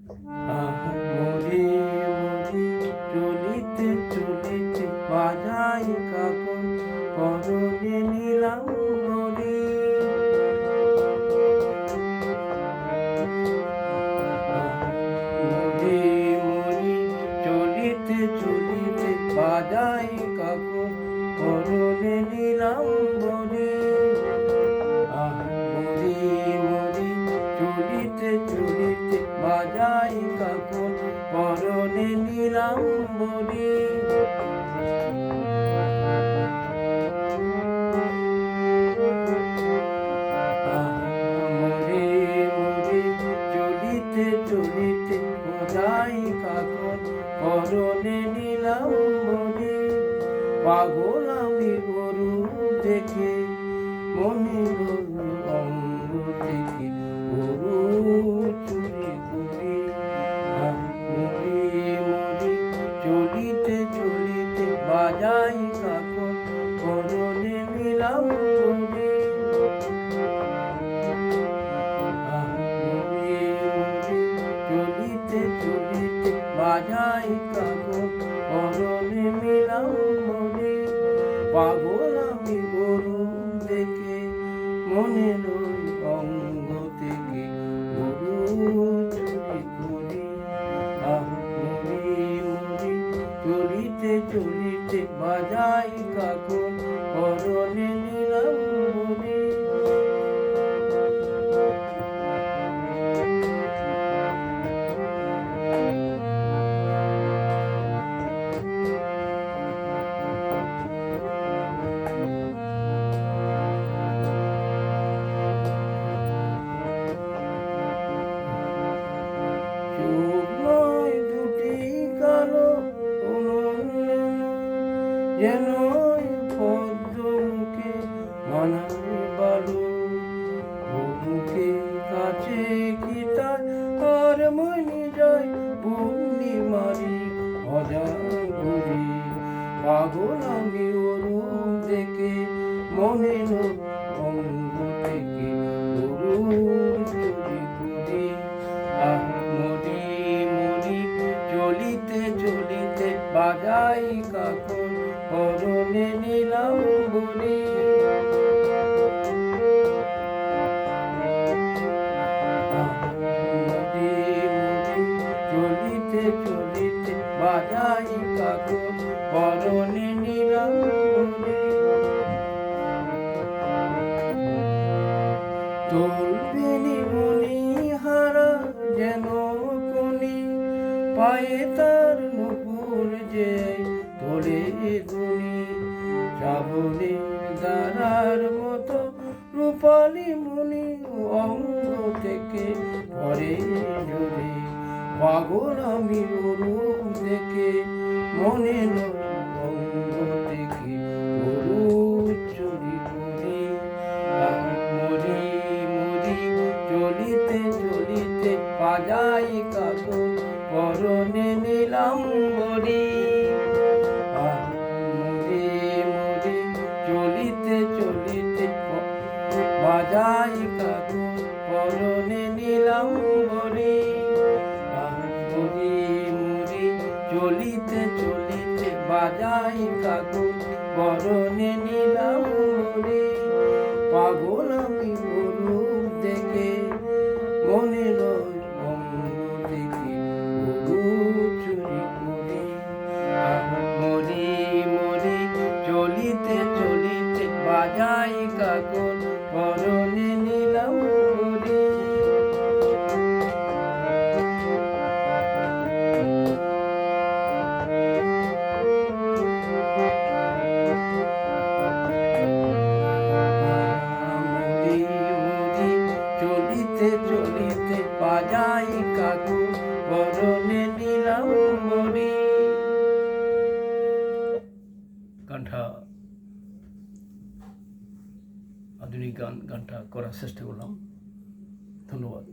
মরি মরি চলিতে চলিতে বাজাই কাকন পরনে নিলাম মরি। মরি মরি চলিতে চলিতে বাজাই কাকন পরনে নিলাম মরি। মরি মরি চলিতে চলিতে বাজাই কাকন পরনে নিলাম মরি। মরি মরি চলিতে চলিতে বাজাই কাকন পরনে নিলাম মরি। পাগল আমি গরু দেখে মনে অঙ্গ থেকে গরু চুরি করি। মরি মরি চলিতে চলিতে বাজাই কাকন পরনে নিলাম মরি। মরি মরি চলিতে চলিতে বাজাই কাকন পরনে নিলাম মরি। পাগল আমি গরু দেখে মনে লই অঙ্গ থেকে গরু চুরি করি। মরি মরি চলিতে চলিতে বাজাই কাকন পরনে নিলাম মরি। চোখ নয় দুটি কালো যেন পদ্ম মুখে মানায় বালু। মুখে কাছে কি তার আর মনি যায় বন্দি মারি অজাগরি। পাগল আমি ওরু দেখে মনে অঙ্গ থেকে গরুর চুরি করি। মরি মরি চলিতে চলিতে বাজাই কাকন পরনে নিলাম মরি। মরি মরি চলিতে চলিতে বাজাই কাকন পরনে নিলাম মরি। তোলবেনি মনি হারা যেন কোনি পায়ে তার নুপুর যে তোলে গুনি। শ্রাবণী দাঁড়ার মতো রূপালী মুনি অঙ্গ থেকে পরে ঝরে। পাগল আমি গরু দেখে মনে অঙ্গ থেকে গরু চুরি করি। মরি মরি চলিতে চলিতে বাজাই কাকন পরনে নিলাম মরি। মরি মরি চলিতে চলিতে বাজাই কাকন পরনে নিলাম মরি। মরি মরি চলিতে চলিতে বাজাই কাকন পরনে নিলাম মরি। পাগল আমি গরু দেখে মনে অঙ্গ থেকে গরু চুরি করি। মরি মরি চলিতে চলিতে বাজাই কাকন পরনে নিলাম মরি। চলিতে চলিতে বাজাই কাকন পরনে নিলাম মরি। গানটা আধুনিক গানটা করার চেষ্টা করলাম। ধন্যবাদ।